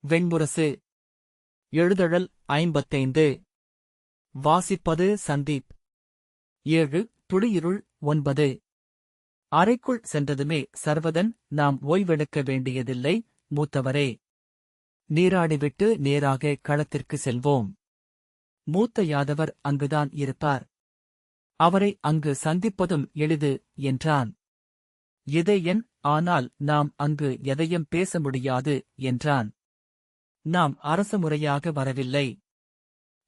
வெண்முரசு. எழுதழல் 55. வாசிப்பது சந்தீப். 7. துளியிருள் 9. அறைக்குள் சென்றதுமே சர்வதன், நாம் ஓய்வெடுக்க வேண்டியதில்லை மூத்தவரே. நீராடிவிட்டு நேராக களத்திற்கு செல்வோம். மூத்த யாதவர் அங்குதான் இருப்பார். அவரை அங்கு சந்திப்பதும் எளிது என்றான். இதேயன், ஆனால் நாம் அங்கு எதையும் பேச முடியாது என்றான். நாம் அரச முறையாக வரவில்லை.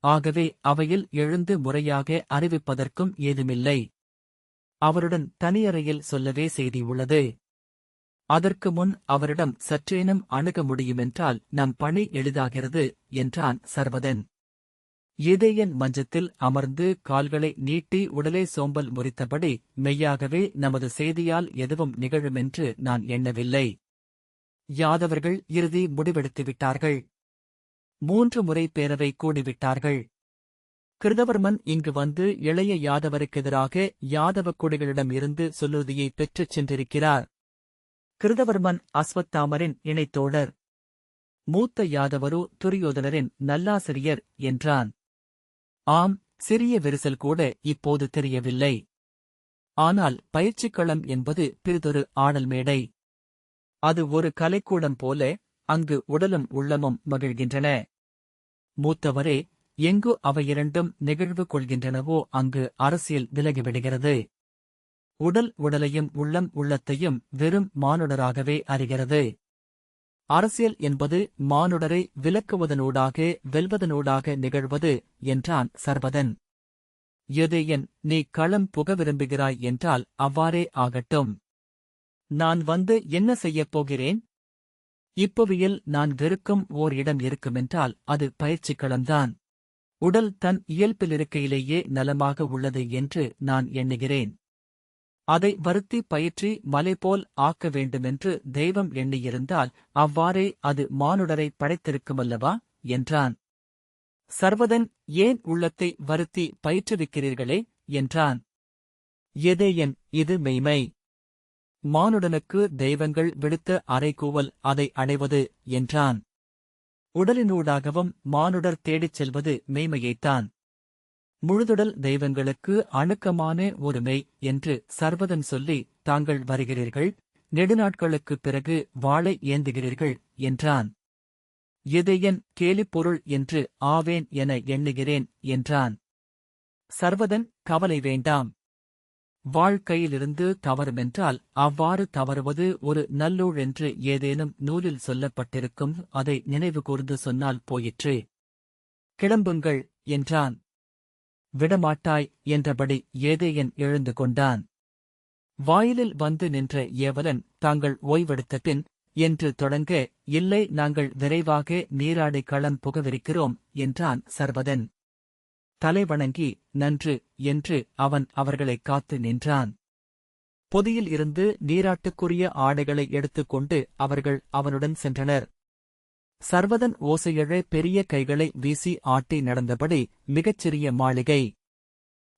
ஆகவே அவையில் எழுந்து முறையாக அறிவிப்பதற்கும் ஏதுமில்லை. அவருடன் தனியறையில் சொல்லவே செய்தி உள்ளது. அதற்கு முன் அவரிடம் சற்றேனும் அணுக முடியுமென்றால் நம் பணி எளிதாகிறது என்றான் சர்வதன். இதேயன் மஞ்சத்தில் அமர்ந்து கால்களை நீட்டி உடலை சோம்பல் முறித்தபடி, மெய்யாகவே நமது செய்தியால் எதுவும் நிகழுமென்று நான் எண்ணவில்லை. யாதவர்கள் இறுதி முடிவெடுத்துவிட்டார்கள். 3 முறை பேரவை கூடிவிட்டார்கள். கிருதவர்மன் இங்கு வந்து இளைய யாதவருக்கெதிராக யாதவக் குடிகளிடம் இருந்து சொல்லுறுதியைப் பெற்றுச் சென்றிருக்கிறார். கிருதவர்மன் அஸ்வத்தாமரின் இணைத்தோழர். மூத்த யாதவரு துரியோதனரின் நல்லாசிரியர் என்றான். ஆம், சிறிய விரிசல் கூட இப்போது தெரியவில்லை. ஆனால் பயிற்சிக்களம் என்பது பிறிதொரு ஆடல் மேடை. அது ஒரு கலைக்கூடம் போல, அங்கு உடலும் உள்ளமும் மகிழ்கின்றன. மூத்தவரே, எங்கு அவையிரண்டும் நிகழ்வு கொள்கின்றனவோ அங்கு அரசியல் விலகிவிடுகிறது. உடல் உடலையும் உள்ளம் உள்ளத்தையும் வெறும் மானுடராகவே அறிகிறது. அரசியல் என்பது மானுடரை விலக்குவதனூடாக வெல்வதனூடாக நிகழ்வது என்றான் சர்வதன். யதேயன், நீ களம் புக விரும்புகிறாய் என்றால் அவ்வாறே ஆகட்டும். நான் வந்து என்ன செய்யப் போகிறேன்? இப்புவியில் நான் வெறுக்கும் ஓர் இடம் இருக்குமென்றால் அது பயிற்சிக்களம்தான். உடல் தன் இயல்பிலிருக்கையிலேயே நலமாக உள்ளது என்று நான் எண்ணுகிறேன். அதை வருத்தி பயிற்றி மலைபோல் ஆக்க வேண்டுமென்று தெய்வம் எண்ணியிருந்தால் அவ்வாறே அது மானுடரை படைத்திருக்குமல்லவா என்றான். சர்வதன், ஏன் உள்ளத்தை வருத்தி பயிற்றுவிக்கிறீர்களே என்றான். எதேயன், இது மெய்மை. மானுடனுக்கு தெய்வங்கள் விடுத்த அறைகூவல் அதை அடைவது என்றான். உடலினூடாகவும் மானுடர் தேடிச் செல்வது மெய்மையைத்தான். முழுதுடல் தெய்வங்களுக்கு அணுக்கமான ஒரு மெய் என்று சர்வதன் சொல்லி, தாங்கள் வருகிறீர்கள், நெடுநாட்களுக்குப் பிறகு வாளை ஏந்துகிறீர்கள் என்றான். இதேயன், கேலிப்பொருள் என்று ஆவேன் என எண்ணுகிறேன் என்றான். சர்வதன், கவலை வேண்டாம். வாழ்க்கையிலிருந்து தவறுமென்றால் அவ்வாறு தவறுவது ஒரு நல்லூழ் என்று ஏதேனும் நூலில் சொல்லப்பட்டிருக்கும், அதை நினைவு கூர்ந்து சொன்னால் போயிற்று. கிளம்புங்கள் என்றான். விடமாட்டாய் என்றபடி ஏதேயன் எழுந்து கொண்டான். வாயிலில் வந்து நின்ற ஏவலன், தாங்கள் ஓய்வெடுத்த பின் என்று தொடங்க, இல்லை, நாங்கள் விரைவாக நீராடி களம் புகவிருக்கிறோம் என்றான் சர்வதன். தலைவணங்கி நன்று என்று அவன் அவர்களைக் காத்து நின்றான். பொதியில் இருந்து நீராட்டுக்குரிய ஆடைகளை எடுத்துக்கொண்டு அவர்கள் அவனுடன் சென்றனர். சர்வதன் ஓசையழ பெரிய கைகளை வீசி ஆட்டி நடந்தபடி, மிகச்சிறிய மாளிகை.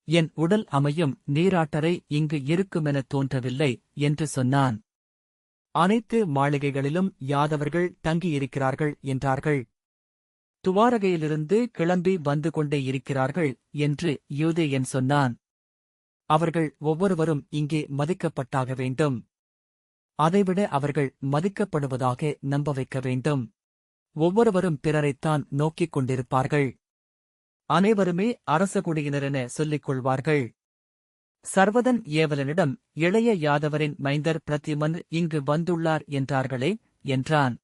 என் உடல் அமையும் நீராட்டரை இங்கு இருக்குமெனத் தோன்றவில்லை என்று சொன்னான். அனைத்து மாளிகைகளிலும் யாதவர்கள் தங்கியிருக்கிறார்கள் என்றார்கள். துவாரகையிலிருந்து கிளம்பி வந்து கொண்டே இருக்கிறார்கள் என்று யூதேயன் சொன்னான். அவர்கள் ஒவ்வொருவரும் இங்கே மதிக்கப்பட்டாக வேண்டும். அதைவிட அவர்கள் மதிக்கப்படுவதாக நம்ப வைக்க வேண்டும். ஒவ்வொருவரும் பிறரைத்தான் நோக்கிக் கொண்டிருப்பார்கள். அனைவருமே அரசகுடியினரென சொல்லிக் கொள்வார்கள். சர்வதன் ஏவலனிடம், இளைய யாதவரின் மைந்தர் பிரத்யுமன் இங்கு வந்துள்ளார் என்றார்களே என்றான்.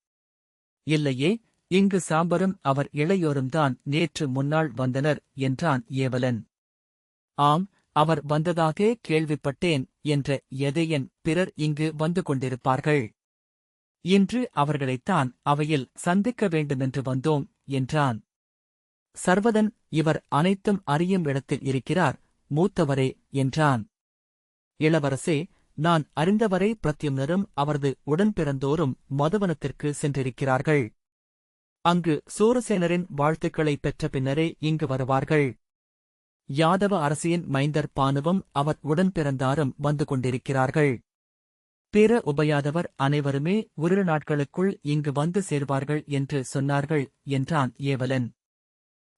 இல்லையே, இங்கு சாம்பரும் அவர் இளையோரும்தான் நேற்று முன்னாள் வந்தனர் என்றான் ஏவலன். ஆம், அவர் வந்ததாக கேள்விப்பட்டேன் என்ற எதேயன், பிறர் இங்கு வந்து கொண்டிருப்பார்கள். இன்று அவர்களைத்தான் அவையில் சந்திக்க வேண்டுமென்று வந்தோம் என்றான். சர்வதன், இவர் அனைத்தும் அறியும் இடத்தில் இருக்கிறார் மூத்தவரே என்றான். இளவரசே, நான் அறிந்தவரை பிரத்யும்னரும் அவரது உடன்பிறந்தோரும் மதுவனத்திற்கு சென்றிருக்கிறார்கள். அங்கு சூரசேனரின் வாழ்த்துக்களைப் பெற்ற பின்னரே இங்கு வருவார்கள். யாதவ அரசியின் மைந்தர் பானுவும் அவர் உடன்பிறந்தாரும் வந்து கொண்டிருக்கிறார்கள். பிற உபயாதவர் அனைவருமே 1 நாட்களுக்குள் இங்கு வந்து சேர்வார்கள் என்று சொன்னார்கள் என்றான் ஏவலன்.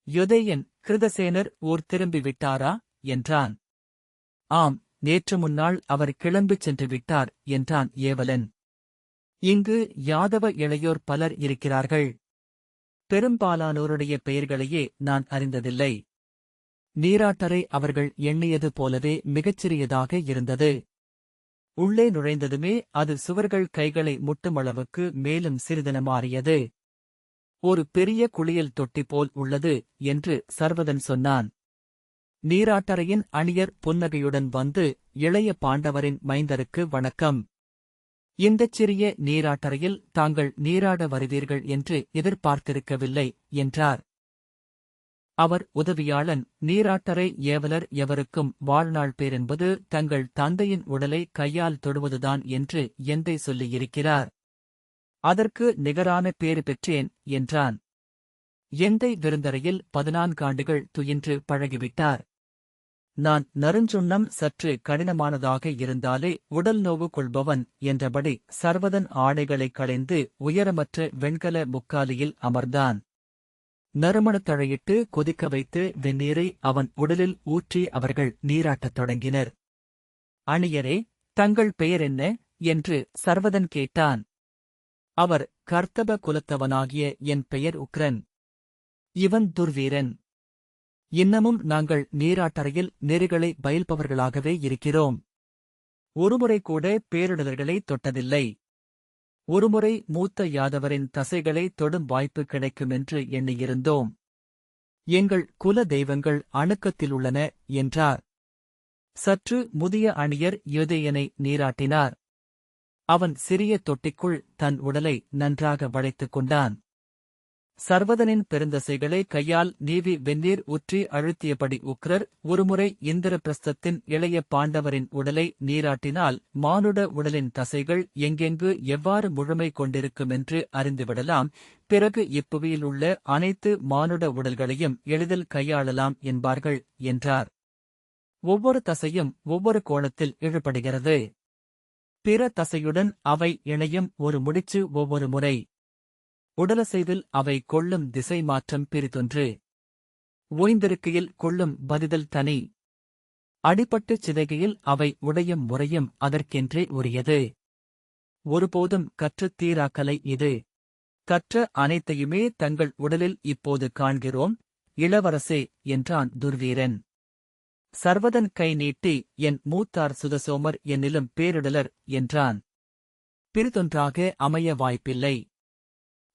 யுதேயன், கிருதசேனர் ஊர் திரும்பிவிட்டாரா என்றான். ஆம், நேற்று முன்னாள் அவர் கிளம்பிச் சென்று விட்டார் என்றான் ஏவலன். இங்கு யாதவ இளையோர் பலர் இருக்கிறார்கள். பெரும்பாலானோருடைய பெயர்களையே நான் அறிந்ததில்லை. நீராட்டரை அவர்கள் எண்ணியது போலவே மிகச்சிறியதாக இருந்தது. உள்ளே நுழைந்ததுமே அது சுவர்கள் கைகளை முட்டுமளவுக்கு மேலும் சிறிதென மாறியது. ஒரு பெரிய குளியல் தொட்டி போல் உள்ளது என்று சர்வதன் சொன்னான். நீராட்டரையின் அணியர் புன்னகையுடன் வந்து, இளைய பாண்டவரின் மைந்தருக்கு வணக்கம். இந்தச் சிறிய நீராட்டரையில் தாங்கள் நீராட வருவீர்கள் என்று எதிர்பார்த்திருக்கவில்லை என்றார். அவர் உதவியாளன், நீராட்டரை ஏவலர் எவருக்கும் வாழ்நாள் பேரென்பது தங்கள் தந்தையின் உடலை கையால் தொடுவதுதான் என்று எந்தை சொல்லியிருக்கிறார். அதற்கு நிகரான பேறு பெற்றேன் என்றான். எந்தை விருந்தரையில் 14 ஆண்டுகள் துயின்று பழகிவிட்டார். நான் நறுஞ்சுண்ணம் சற்று கடினமானதாக இருந்தாலே உடல் நோவு கொள்பவன் என்றபடி சர்வதன் ஆடைகளைக் களைந்து உயரமற்ற வெண்கல முக்காலியில் அமர்ந்தான். நறுமணத் தழையிட்டு கொதிக்க வைத்து வெந்நீரை அவன் உடலில் ஊற்றி அவர்கள் நீராட்டத் தொடங்கினர். அணியரே, தங்கள் பெயர் என்ன என்று சர்வதன் கேட்டான். அவர், கர்த்தப குலத்தவனாகிய என் பெயர் உக்ரன். இவன் துர்வீரன். இன்னமும் நாங்கள் நீராட்டறையில் நெறிகளை பயில்பவர்களாகவே இருக்கிறோம். ஒருமுறை கூட பேரிடர்களை தொட்டதில்லை. ஒருமுறை மூத்த யாதவரின் தசைகளை தொடும் வாய்ப்பு கிடைக்குமென்று எண்ணியிருந்தோம். எங்கள் குல தெய்வங்கள் அணுக்கத்திலுள்ளன என்றார். சற்று முதிய அணியர் யுதேயனை நீராட்டினார். அவன் சிறிய தொட்டிக்குள் தன் உடலை நன்றாக வளைத்துக் கொண்டான். சர்வதனின் பெருந்தசைகளை கையால் நீவி வெந்நீர் ஊற்றி அழுத்தியபடி உக்ரர் ஒருமுறை இந்திரபிரஸ்தத்தின் இளைய பாண்டவரின் உடலை நீராட்டினால் மானுட உடலின் தசைகள் எங்கெங்கு எவ்வாறு முழுமை கொண்டிருக்குமென்று அறிந்துவிடலாம். பிறகு இப்புவியிலுள்ள அனைத்து மானுட உடல்களையும் எளிதில் கையாளலாம் என்பார்கள் என்றார். ஒவ்வொரு தசையும் ஒவ்வொரு கோணத்தில் இழுபடுகிறது. பிற தசையுடன் அவை இணையும் ஒரு முடிச்சு ஒவ்வொரு முறை. உடலசைவில் அவை கொள்ளும் திசை மாற்றம் பிரிதொன்று. ஓய்ந்திருக்கையில் கொள்ளும் பதிதல் தனி. அடிபட்டுச் சிதைகையில் அவை உடையும் முறையும் அதற்கென்றே உரியது. ஒருபோதும் கற்றுத் தீராக்கலை இது. கற்ற அனைத்தையுமே தங்கள் உடலில் இப்போது காண்கிறோம், இளவரசே என்றான் துர்வீரன். சர்வதன் கை நீட்டி, என் மூத்தார் சுதசோமர் என்னிலும் பேரிடலர் என்றான். பிரிதொன்றாக அமைய வாய்ப்பில்லை.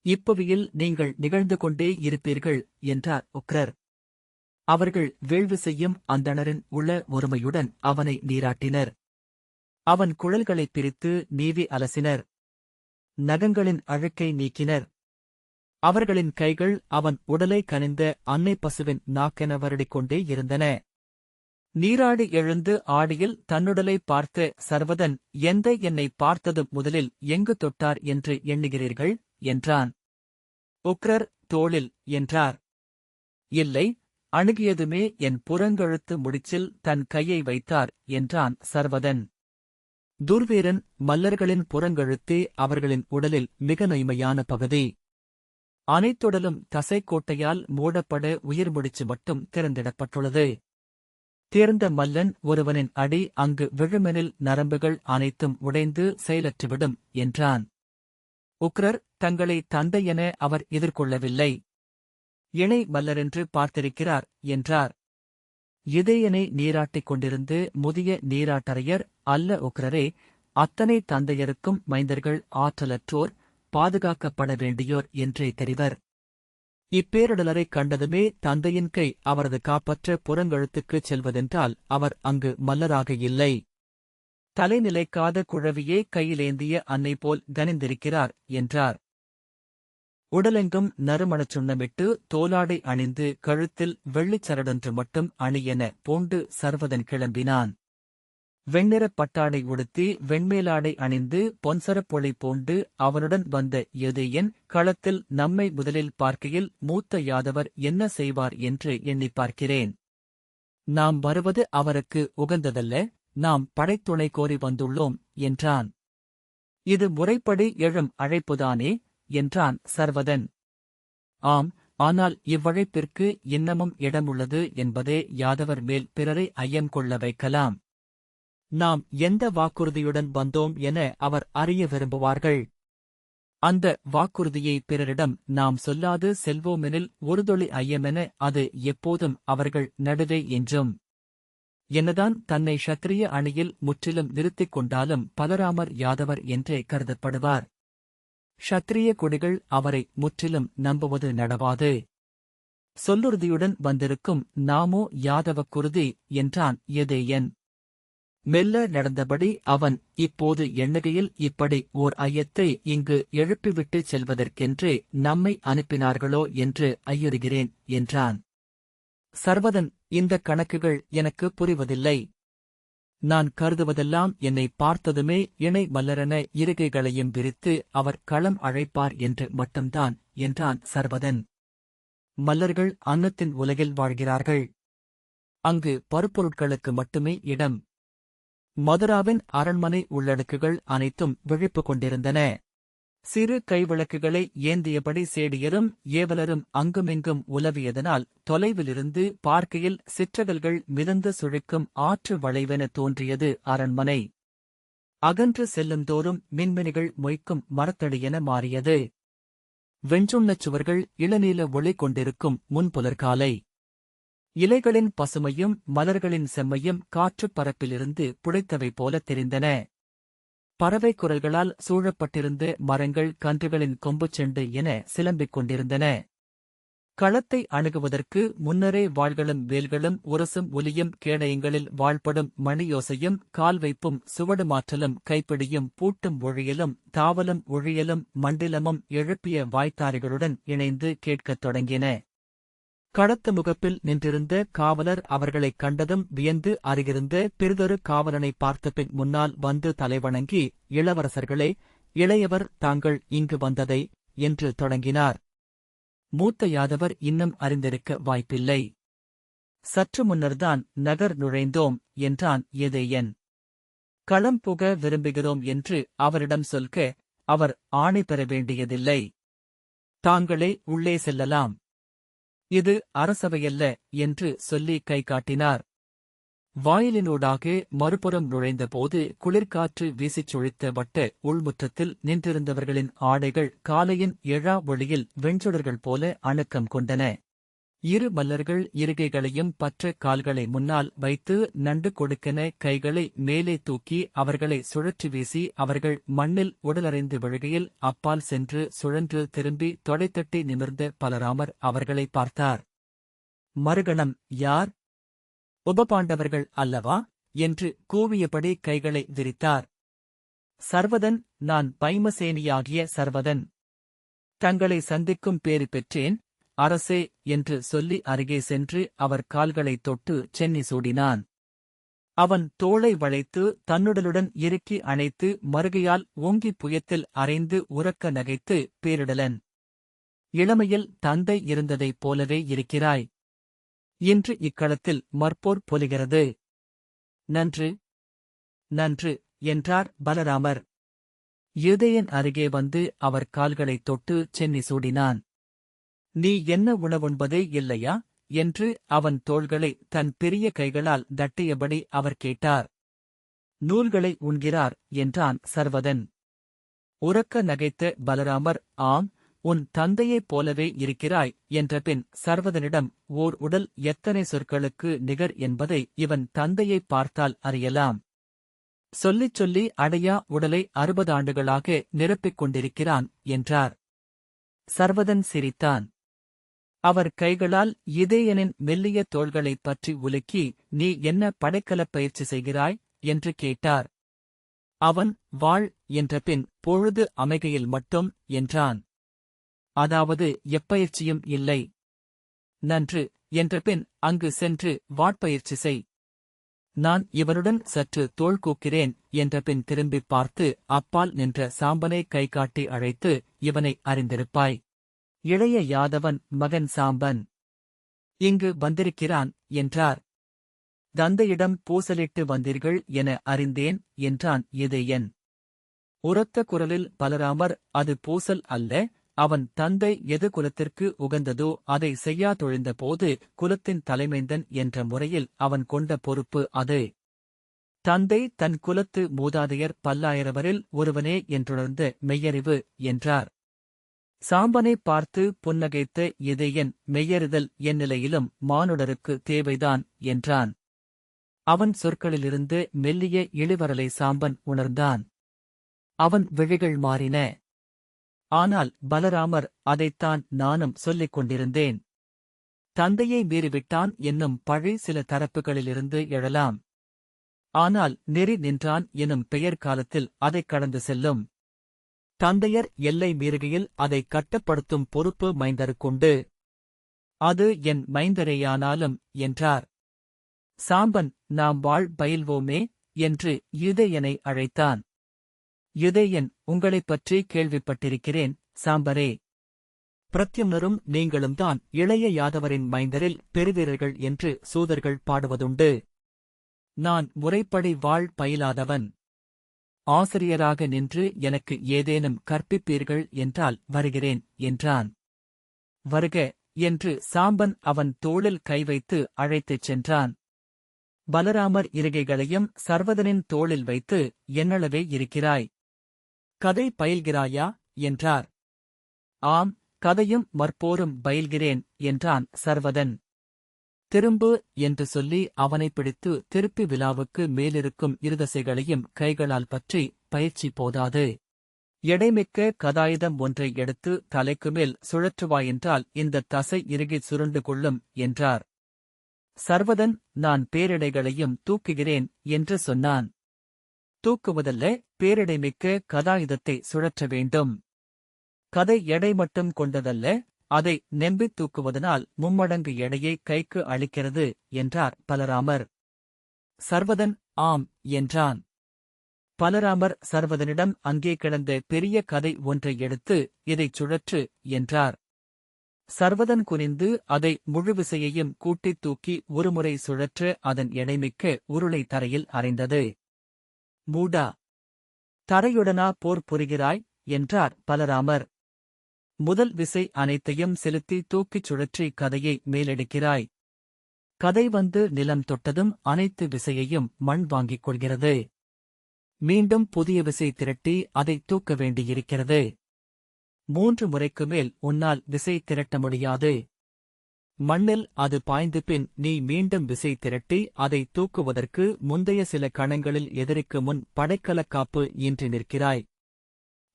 இப்புவியில் நீங்கள் நிகழ்ந்து கொண்டே இருப்பீர்கள் என்றார் உக்ரர். அவர்கள் வேள்வி செய்யும் அந்தணரின் உள ஒருமையுடன் அவனை நீராட்டினர். அவன் குழல்களைப் பிரித்து நீவி அலசினர். நகங்களின் அழுக்கை நீக்கினர். அவர்களின் கைகள் அவன் உடலை கனிந்த அன்னை பசுவின் நாக்கென வருடிக் கொண்டே இருந்தன. நீராடி எழுந்து ஆடியில் தன்னுடலை பார்த்த சர்வதன், எந்தை என்னை பார்த்தது முதலில் எங்கு தொட்டார் என்று எண்ணுகிறீர்கள் என்றான். உக்ரர், தோளில் என்றார். இல்லை, அணுகியதுமே என் புறங்கழுத்து முடிச்சில் தன் கையை வைத்தார் என்றான் சர்வதன். துர்வீரன், மல்லர்களின் புறங்கழுத்தே அவர்களின் உடலில் மிக நொய்மையான பகுதி. அனைத்துடலும் தசைக்கோட்டையால் மூடப்பட உயிர்முடிச்சு மட்டும் திறந்திடப்பட்டுள்ளது. தேர்ந்த மல்லன் ஒருவனின் அடி அங்கு விழுமெனில் நரம்புகள் அனைத்தும் உடைந்து செயலற்றுவிடும் என்றான். உக்ரர், தங்களை தந்தையென அவர் எதிர்கொள்ளவில்லை. இணை மல்லரென்று பார்த்திருக்கிறார் என்றார். யுதேயனை நீராட்டிக் கொண்டிருந்து முதிய நீராட்டரையர், அல்ல உக்ரரே, அத்தனை தந்தையருக்கும் மைந்தர்கள் ஆற்றலற்றோர், பாதுகாக்கப்பட வேண்டியோர் என்றே தெரிவர். இப்பேரிடலரைக் கண்டதுமே தந்தையின் கை அவரது காப்பற்ற புறங்கழுத்துக்குச் செல்வதென்றால் அவர் அங்கு மல்லராக இல்லை. தலைநிலைக்காத குழவியே கையிலேந்திய அன்னை போல் கனிந்திருக்கிறார் என்றார். உடலெங்கும் நறுமணச் சுண்ணமிட்டு தோலாடை அணிந்து கழுத்தில் வெள்ளிச் சரடொன்று மட்டும் அணியென பூண்டு சர்வதன் கிளம்பினான். வெண்ணிறப் பட்டாடை உடுத்தி வெண்மேலாடை அணிந்து பொன்சரப்பொழி பூண்டு அவனுடன் வந்த யுதேயன், களத்தில் நம்மை முதலில் பார்க்கையில் மூத்த யாதவர் என்ன செய்வார் என்று எண்ணிப் பார்க்கிறேன். நாம் வருவது அவருக்கு உகந்ததல்ல, நாம் படைத்துணை கோரி வந்துள்ளோம் என்றான். இது முறைப்படி எழும் அழைப்புதானே என்றான் சர்வதன். ஆம், ஆனால் இவ்வழைப்பிற்கு இன்னமும் இடமுள்ளது என்பதே யாதவர் மேல் பிறரை ஐயம் கொள்ள வைக்கலாம். நாம் எந்த வாக்குறுதியுடன் வந்தோம் என அவர் அறிய விரும்புவார்கள். அந்த வாக்குறுதியை பிறரிடம் நாம் சொல்லாது செல்வோமெனில் ஒருதொளி ஐயமென அது எப்போதும் அவர்கள் நடுவே என்றும். என்னதான் தன்னை க்ஷத்திரிய அணியில் முற்றிலும் நிறுத்திக் கொண்டாலும் பலராமர் யாதவர் என்றே கருதப்படுவார். க்ஷத்திரிய கொடிகள் அவரை முற்றிலும் நம்புவது நடவாது. சொல்லுறுதியுடன் வந்திருக்கும் நாமோ யாதவ குருதி என்றான் யதேயன். மெல்ல நடந்தபடி அவன் இப்போது எண்ணுகையில் இப்படி ஓர் ஐயத்தை இங்கு எழுப்பிவிட்டுச் செல்வதற்கென்றே நம்மை அனுப்பினார்களோ என்று ஐயுறுகிறேன் என்றான். சர்வதன், இந்த கணக்குகள் எனக்கு புரிவதில்லை. நான் கருதுவதெல்லாம் என்னை பார்த்ததுமே இணை மல்லரென இருகைகளையும் விரித்து அவர் களம் அழைப்பார் என்று மட்டும்தான் என்றான் சர்வதன். மல்லர்கள் அன்னத்தின் உலகில் வாழ்கிறார்கள். அங்கு பருப்பொருட்களுக்கு மட்டுமே இடம். மதுராவின் அரண்மனை உள்ளடுக்குகள் அனைத்தும் விழிப்பு கொண்டிருந்தன. சிறு கைவிளக்குகளை ஏந்தியபடி சேடியரும் ஏவலரும் அங்குமிங்கும் உலவியதனால் தொலைவிலிருந்து பார்க்கையில் சிற்றகல்கள் மிதந்து சுழிக்கும் ஆற்று வளைவென தோன்றியது அரண்மனை. அகன்று செல்லுந்தோறும் மின்மினிகள் மொய்க்கும் மரத்தடியென மாறியது. வெஞ்சுண்ணச் சுவர்கள் இளநீல ஒளி கொண்டிருக்கும் முன்புலர்காலை. இலைகளின் பசுமையும் மலர்களின் செம்மையும் காற்றுப் பரப்பிலிருந்து புடைத்தவை போல தெரிந்தன. பறவை குரல்களால் சூழப்பட்டிருந்த மரங்கள் கன்றுகளின் கொம்புச் செண்டு என சிலம்பிக் கொண்டிருந்தன. களத்தை அணுகுவதற்கு முன்னரே வாள்களும் வேல்களும் உரசும் ஒலியும் கேடயங்களில் வாழ்படும் மணியோசையும் கால்வைப்பும் சுவடுமாற்றலும் கைப்பிடியும் பூட்டும் ஒழியலும் தாவலும் ஒழியலும் மண்டிலமும் எழுப்பிய வாய்த்தாரிகளுடன் இணைந்து கேட்கத் தொடங்கின. களத்து முகப்பில் நின்றிருந்த காவலர் அவர்களைக் கண்டதும் வியந்து அருகிருந்த பிறிதொரு காவலனை பார்த்தபின் முன்னால் வந்து தலைவணங்கி, இளவரசர்களே, இளையவர் தாங்கள் இங்கு வந்ததை என்று தொடங்கினார். மூத்த யாதவர் இன்னும் அறிந்திருக்க வாய்ப்பில்லை. சற்று முன்னர்தான் நகர் நுழைந்தோம் என்றான் யதேயன். களம் புக விரும்புகிறோம் என்று அவரிடம் சொல்க, அவர் ஆணை பெற வேண்டியதில்லை. தாங்களே உள்ளே செல்லலாம். இது அரசவையல்ல என்று சொல்லி கை காட்டினார். வாயிலினூடாக மறுபுறம் நுழைந்தபோது குளிர்காற்று வீசிச் சுழித்த வட்ட உள்முற்றத்தில் நின்றிருந்தவர்களின் ஆடைகள் காலையின் எழா ஒளியில் வெண்சுடர்கள் போல அணுக்கம் கொண்டன. இரு மல்லர்கள் இருகைகளையும் பற்ற கால்களை முன்னால் வைத்து நண்டு கொடுக்கென கைகளை மேலே தூக்கி அவர்களை சுழற்றி வீசி அவர்கள் மண்ணில் உடலறைந்து விழுகையில் அப்பால் சென்று சுழன்று திரும்பி தொடைத்தட்டி நிமிர்ந்த பலராமர் அவர்களை பார்த்தார். மறுகணம், யார்? உபபாண்டவர்கள் அல்லவா என்று கூவியபடி கைகளை விரித்தார். சர்வதன், நான் பைமசேனியாகிய சர்வதன். தங்களை சந்திக்கும் பேறு பெற்றேன் அரசே என்று சொல்லி அருகே சென்று அவர் கால்களைத் தொட்டு சென்னி சூடினான். அவன் தோளை வளைத்து தன்னுடலுடன் இறுக்கி அணைத்து மறுகையால் ஓங்கிப் புயத்தில் அரைந்து உரக்க நகைத்து பேரிடலன், இளமையில் தந்தை இருந்ததைப் போலவே இருக்கிறாய். இன்று இக்களத்தில் மற்போர் பொலிகிறது. நன்று நன்று என்றார் பலராமர். யதேயன் அருகே வந்து அவர் கால்களைத் தொட்டு சென்னி சூடினான். நீ என்ன உணவுண்பதே இல்லையா என்று அவன் தோள்களை தன் பெரிய கைகளால் தட்டியபடி அவர் கேட்டார். நூல்களை உண்கிறார் என்றான் சர்வதன். உரக்க நகைத்த பலராமர், ஆம், உன் தந்தையைப் போலவே இருக்கிறாய் என்றபின் சர்வதனிடம், ஓர் உடல் எத்தனை சொற்களுக்கு நிகர் என்பதை இவன் தந்தையைப் பார்த்தால் அறியலாம். சொல்லிச் சொல்லி அடையா உடலை 60 ஆண்டுகளாக நிரப்பிக் கொண்டிருக்கிறான் என்றார். சர்வதன் சிரித்தான். அவர் கைகளால் யதேயனின் மெல்லிய தோள்களைப் பற்றி உலுக்கி, நீ என்ன படைக்கலப் பயிற்சி செய்கிறாய் என்று கேட்டார். அவன் வாழ் என்றபின் பொழுது அமைகையில் மட்டும் என்றான். அதாவது எப்பயிற்சியும் இல்லை. நன்று என்றபின் அங்கு சென்று வாட்பயிற்சி செய். நான் இவனுடன் சற்று தோள் கூக்கிறேன் என்றபின் திரும்பிப் பார்த்து அப்பால் நின்ற சாம்பனை கைகாட்டி அழைத்து, இவனை அறிந்திருப்பாய். இளைய யாதவன் மகன் சாம்பன் இங்கு வந்திருக்கிறான் என்றார். தந்தையிடம் பூசலிட்டு வந்தீர்கள் என அறிந்தேன் என்றான் யதேயன். உரத்த குரலில் பலராமர், அது பூசல் அல்ல, அவன் தந்தை எது குலத்திற்கு உகந்ததோ அதை செய்யாதொழிந்த போது குலத்தின் தலைமைந்தன் என்ற முறையில் அவன் கொண்ட பொறுப்பு அது. தந்தை தன் குலத்து மூதாதையர் பல்லாயிரவரில் ஒருவனே என்றுணர்ந்த மெய்யறிவு என்றார். சாம்பனை பார்த்து புன்னகைத்த இதயன், மெய்யறிதல் எந்நிலையிலும் மானுடருக்கு தேவைதான் என்றான். அவன் சொற்களிலிருந்து மெல்லிய இழிவரலை சாம்பன் உணர்ந்தான். அவன் விழிகள் மாறின. ஆனால் பலராமர், அதைத்தான் நானும் சொல்லிக் கொண்டிருந்தேன். தந்தையை மீறிவிட்டான் என்னும் பழி சில தரப்புகளிலிருந்து எழலாம். ஆனால் நெறி நின்றான் எனும் பெயர் காலத்தில் அதைக் கடந்து செல்லும். தந்தையர் எல்லை மீறுகையில் அதை கட்டுப்படுத்தும் பொறுப்பு மைந்தருக்குண்டு. அது என் மைந்தரேயானாலும் என்றார். சாம்பன், நாம் பயில்வோமே என்று யுதேயனை அழைத்தான். யுதேயன், உங்களைப் பற்றி கேள்விப்பட்டிருக்கிறேன் சாம்பரே. பிரத்யும்னரும் நீங்களும்தான் இளைய யாதவரின் மைந்தரில் பெருவீரர்கள் என்று சூதர்கள் பாடுவதுண்டு. நான் முறைப்படி பயிலாதவன். ஆசிரியராக நின்று எனக்கு ஏதேனும் கற்பிப்பீர்கள் என்றால் வருகிறேன் என்றான். வருக என்று சாம்பன் அவன் தோளில் கை வைத்து அழைத்துச் சென்றான். பலராமர் இருகைகளையும் சர்வதனின் தோளில் வைத்து, என்னளவே இருக்கிறாய்? கதை பயில்கிறாயா என்றார். ஆம், கதையும் மற்போரும் பயில்கிறேன் என்றான் சர்வதன். திரும்பு என்று சொல்லி அவனை பிடித்து திருப்பி விழாவுக்கு மேலிருக்கும் இருதசைகளையும் கைகளால் பற்றி, பயிற்சி போதாது. எடைமிக்க கதாயுதம் ஒன்றை எடுத்து தலைக்குமேல் சுழற்றுவாயென்றால் இந்த தசை இறுகி சுருண்டு கொள்ளும் என்றார். சர்வதன், நான் பேரிடைகளையும் தூக்குகிறேன் என்று சொன்னான். தூக்குவதல்ல, பேரிடைமிக்க கதாயுதத்தை சுழற்ற வேண்டும். கதை எடை மட்டும் கொண்டதல்ல, அதை நெம்பித் தூக்குவதனால் மும்மடங்கு எடையை கைக்கு அளிக்கிறது என்றார் பலராமர். சர்வதன் ஆம் என்றான். பலராமர் சர்வதனிடம் அங்கே கிடந்த பெரிய கதை ஒன்றை எடுத்து, இதைச் சுழற்று என்றார். சர்வதன் குனிந்து அதை முழுவிசையையும் கூட்டித் தூக்கி ஒருமுறை சுழற்ற அதன் எடைமிக்க உருளை தரையில் அறைந்தது. மூடா, தரையுடனா போர் புரிகிறாய் என்றார் பலராமர். முதல் விசை அனைத்தையும் செலுத்தி தூக்கிச் சுழற்றி கதையை மேலெடுக்கிறாய். கதை வந்து நிலம் தொட்டதும் அனைத்து விசையையும் மண் வாங்கிக் கொள்கிறது. மீண்டும் புதிய விசை திரட்டி அதை தூக்க வேண்டியிருக்கிறது. 3 முறைக்கு மேல் உன்னால் விசை திரட்ட முடியாது. மண்ணில் அது பாய்ந்து பின் நீ மீண்டும் விசை திரட்டி அதை தூக்குவதற்கு முந்தைய சில கணங்களில் எதிரிக்கு முன் படைக்கலக்காப்பு இன்றி நிற்கிறாய்.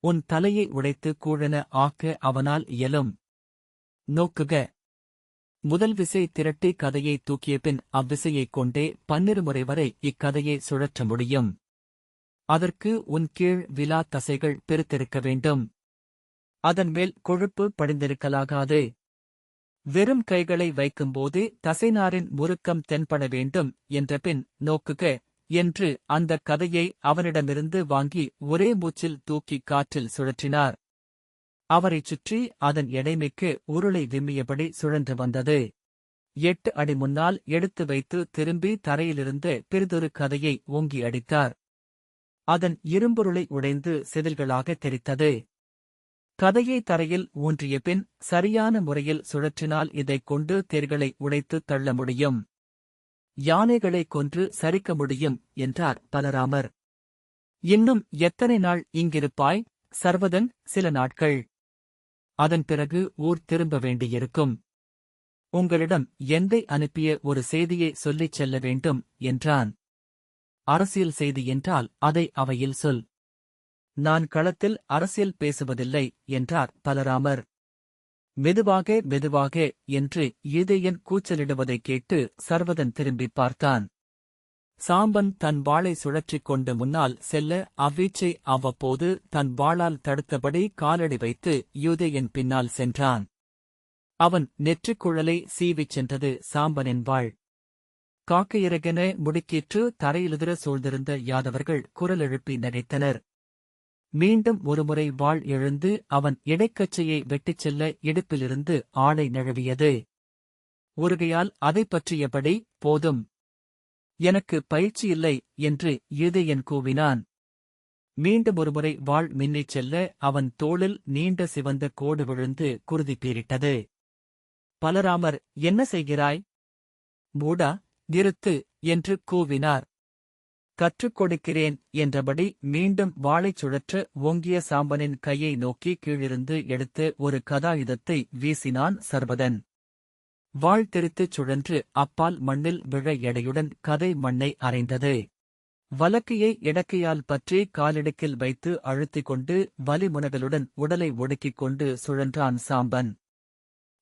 உன் தலையை உடைத்து கூழென ஆக்க அவனால் இயலும். நோக்குக. முதல் விசை திரட்டி கதையை தூக்கிய பின் அவ்விசையைக் கொண்டே 12 முறை வரை இக்கதையை சுழற்ற முடியும். அதற்கு உன் கீழ் விலா தசைகள் பெருத்திருக்க வேண்டும். அதன் மேல் கொழுப்பு படிந்திருக்கலாகாது. வெறும் கைகளை வைக்கும்போது தசைநாரின் முறுக்கம் தென்பட வேண்டும் என்ற பின் நோக்குக என்று அந்த கதையை அவனிடமிருந்து வாங்கி ஒரே மூச்சில் தூக்கி காற்றில் சுழற்றினார். அவரைச் சுற்றி அதன் எடைமிக்க உருளை விம்மியபடி சுழன்று வந்தது. 8 அடி முன்னால் எடுத்து வைத்து திரும்பி தரையிலிருந்து பெரிதொரு கதையை ஓங்கி அடித்தார். அதன் இரும்பொருளை உடைந்து செதில்களாக தெரித்தது. கதையை தரையில் ஊன்றிய பின் சரியான முறையில் சுழற்றினால் இதைக் கொண்டு தேர்களை உடைத்துத் தள்ள முடியும். யானைகளை கொன்று சரிக்க முடியும் என்றார் பலராமர். இன்னும் எத்தனை நாள் இங்கிருப்பாய் சர்வதன்? சில நாட்கள். அதன் பிறகு ஊர் திரும்ப வேண்டியிருக்கும். உங்களிடம் எந்தை அனுப்பிய ஒரு செய்தியை சொல்லிச் செல்ல வேண்டும் என்றான். அரசியல் செய்தி என்றால் அதை அவையில் சொல். நான் களத்தில் அரசியல் பேசுவதில்லை என்றார் பலராமர். மெதுவாக மெதுவாக என்று ஈதையன் கூச்சலிடுவதைக் கேட்டு சர்வதன் திரும்பிப் பார்த்தான். சாம்பன் தன் வாளை சுழற்றிக் கொண்டு முன்னால் செல்ல அவ்வீச்சை அவ்வப்போது தன் வாளால் தடுத்தபடி காலடி வைத்து யூதேயன் பின்னால் சென்றான். அவன் நெற்றிக்குழலை சீவிச் சென்றது சாம்பனின் வாள். காக்கையிறகென முடுக்கிற்று தரையிலுதிர சூழ்ந்திருந்த யாதவர்கள் குரல் எழுப்பி நகைத்தனர். மீண்டும் ஒருமுறை வாள் எழுந்து அவன் இடைக்கச்சையை வெட்டிச் செல்ல இடுப்பிலிருந்து ஆளை நழுவியது. ஒருகையால் அதைப் பற்றியபடி, போதும், எனக்கு பயிற்சியில்லை என்று யூதேயன் கூவினான். மீண்டும் ஒருமுறை வாள் மின்னிச் செல்ல அவன் தோளில் நீண்ட சிவந்த கோடு விழுந்து குருதி பீரிட்டது. பலராமர், என்ன செய்கிறாய்? மூடா, நிறுத்து என்று கூவினார். கற்றுக் கொடுக்கிறேன் என்றபடி மீண்டும் வாளைச் சுழற்ற ஓங்கிய சாம்பனின் கையை நோக்கி கீழிருந்து எடுத்து ஒரு கதாயுதத்தை வீசினான் சர்வதன். வாள் தெரித்துச் சுழன்று அப்பால் மண்ணில் விழ எடையுடன் கதை மண்ணை அறைந்தது. வலக்கையை இடக்கையால் பற்றி காலிடுக்கில் வைத்து அழுத்திக் கொண்டு வலிமுனகளுடன் உடலை ஒடுக்கிக் கொண்டு சுழன்றான் சாம்பன்.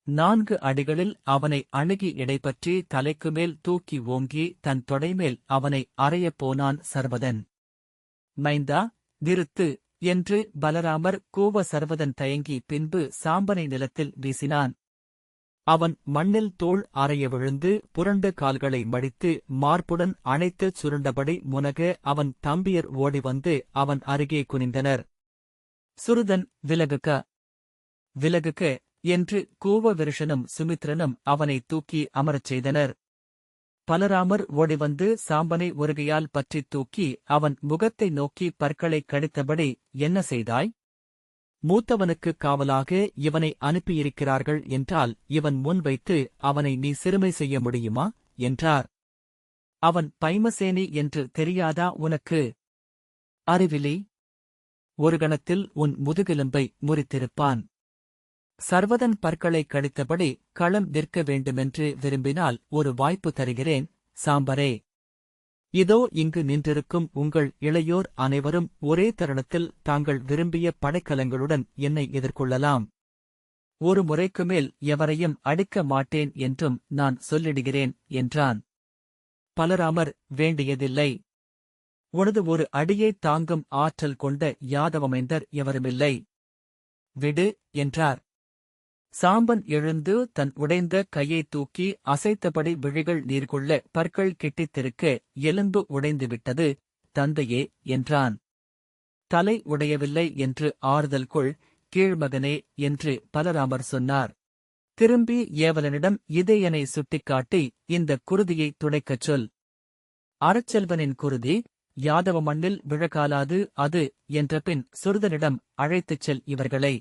4 அடிகளில் அவனை அணுகி இடைப்பற்றி தலைக்குமேல் தூக்கி ஓங்கி தன் தொடைமேல் அவனை அறையப் போனான் சர்வதன். மைந்தா, நிறுத்து என்று பலராமர் கூவ சர்வதன் தயங்கி பின்பு சாம்பனை நிலத்தில் வீசினான். அவன் மண்ணில் தோள் அறைய விழுந்து புரண்ட கால்களை மடித்து மார்புடன் அணைத்துச் சுருண்டபடி முனக அவன் தம்பியர் ஓடிவந்து அவன் அருகே குனிந்தனர். சுருதன், விலகுக, விலகுக என்று கூவ விருஷனும் சுமித்ரனும் அவனை தூக்கி அமரச் செய்தனர். பலராமர் ஓடிவந்து சாம்பனை ஒருகையால் பற்றித் தூக்கி அவன் முகத்தை நோக்கி பற்களைக் கடித்தபடி, என்ன செய்தாய்? மூத்தவனுக்கு காவலாக இவனை அனுப்பியிருக்கிறார்கள் என்றால் இவன் முன் வைத்து அவனை நீ சிறுமை செய்ய முடியுமா என்றார். அவன் பைமசேனி என்று தெரியாதா உனக்கு? அறிவிலி, ஒரு கணத்தில் உன் முதுகெலும்பை முறித்திருப்பான். சர்வதன் பற்களைக் கடித்தபடி களம் நிற்க வேண்டுமென்று விரும்பினால் ஒரு வாய்ப்பு தருகிறேன் சாம்பரே. இதோ இங்கு நின்றிருக்கும் உங்கள் இளையோர் அனைவரும் ஒரே தருணத்தில் தாங்கள் விரும்பிய படைக்கலங்களுடன் என்னை எதிர்கொள்ளலாம். ஒரு முறைக்குமேல் எவரையும் அடிக்க மாட்டேன் என்றும் நான் சொல்லிடுகிறேன் என்றான். பலராமர், வேண்டியதில்லை. உனது ஒரு அடியைத் தாங்கும் ஆற்றல் கொண்ட யாதவமைந்தர் எவருமில்லை. விடு என்றார். சாம்பன் எழுந்து தன் உடைந்த கையைத் தூக்கி அசைத்தபடி விழிகள் நீர்கொள்ள பற்கள் கிட்டித்திருக்க எலும்பு உடைந்துவிட்டது. தந்தையே என்றான். தலை உடையவில்லை என்று ஆறுதல் கொள், கீழ்மகனே என்று பலராமர் சொன்னார். திரும்பி ஏவலனிடம் இதயனை சுட்டிக்காட்டி இந்த குருதியைத் துடைக்கச் சொல். அறச்செல்வனின் குருதி யாதவ மண்ணில் விழகாலாது அது என்றபின் சுருதனிடம் அழைத்துச் செல் இவர்களை.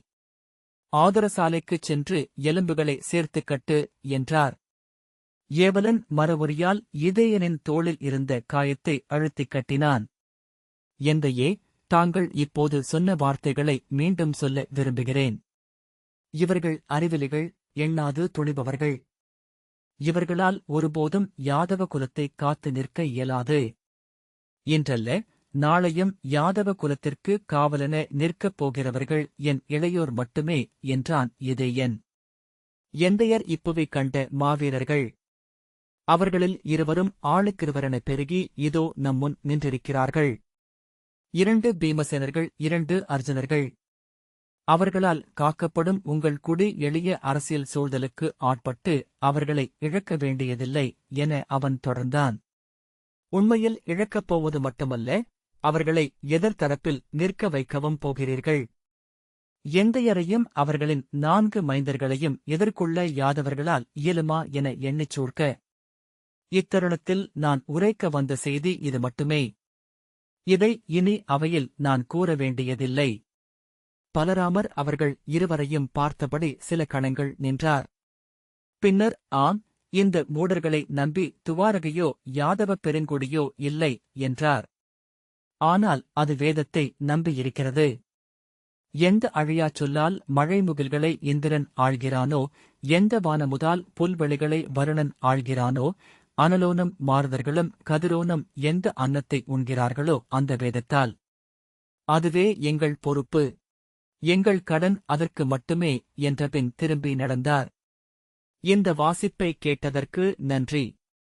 ஆதரசாலைக்குச் சென்று எலும்புகளை சேர்த்துக் கட்டு என்றார். ஏவலன் மரவுரியால் இதயனின் தோளில் இருந்த காயத்தை அழுத்திக் கட்டினான். எந்தையே, தாங்கள் இப்போது சொன்ன வார்த்தைகளை மீண்டும் சொல்ல விரும்புகிறேன். இவர்கள் அறிவிலிகள், எண்ணாது துணிபவர்கள். இவர்களால் ஒருபோதும் யாதவ குலத்தைக் காத்து நிற்க இயலாது. இன்றல்ல, நாளையும் யாதவ குலத்திற்கு காவலென நிற்கப் போகிறவர்கள் என் இளையோர் மட்டுமே என்றான் இதயன். எந்தையர் இப்புவி கண்ட மாவீரர்கள். அவர்களில் இருவரும் ஆளுக்கிருவரென பெருகி இதோ நம்முன் நின்றிருக்கிறார்கள். 2 பீமசேனர்கள், 2 அர்ஜுனர்கள். அவர்களால் காக்கப்படும் உங்கள் குடி எளிய அரசியல் சூழ்தலுக்கு ஆட்பட்டு அவர்களை இழக்க வேண்டியதில்லை என அவன் தொடர்ந்தான். உண்மையில் இழக்கப் போவது மட்டுமல்ல, அவர்களை எதிர்த்தரப்பில் நிற்க வைக்கவும் போகிறீர்கள். எந்தையரையும் அவர்களின் 4 மைந்தர்களையும் எதிர்கொள்ள யாதவர்களால் இயலுமா என எண்ணிச் சூழ்க்க. இத்தருணத்தில் நான் உரைக்க வந்த செய்தி இது மட்டுமே. இதை இனி அவையில் நான் கூற வேண்டியதில்லை. பலராமர் அவர்கள் இருவரையும் பார்த்தபடி சில கணங்கள் நின்றார். பின்னர், ஆம், இந்த மூடர்களை நம்பி துவாரகையோ யாதவ பெருங்குடியோ இல்லை என்றார். ஆனால் அது வேதத்தை நம்பியிருக்கிறது. எந்த அழியாச் சொல்லால் மழைமுகில்களை இந்திரன் ஆள்கிறானோ, எந்த வானமுதால் புல்வெளிகளை வருணன் ஆள்கிறானோ, அனலோனும் மாருதர்களும் கதிரோனும் எந்த அன்னத்தை உண்கிறார்களோ அந்த வேதத்தால். அதுவே எங்கள் பொறுப்பு, எங்கள் கடன் அதற்கு மட்டுமே என்றபின் திரும்பி நடந்தார். இந்த வாசிப்பை கேட்டதற்கு நன்றி.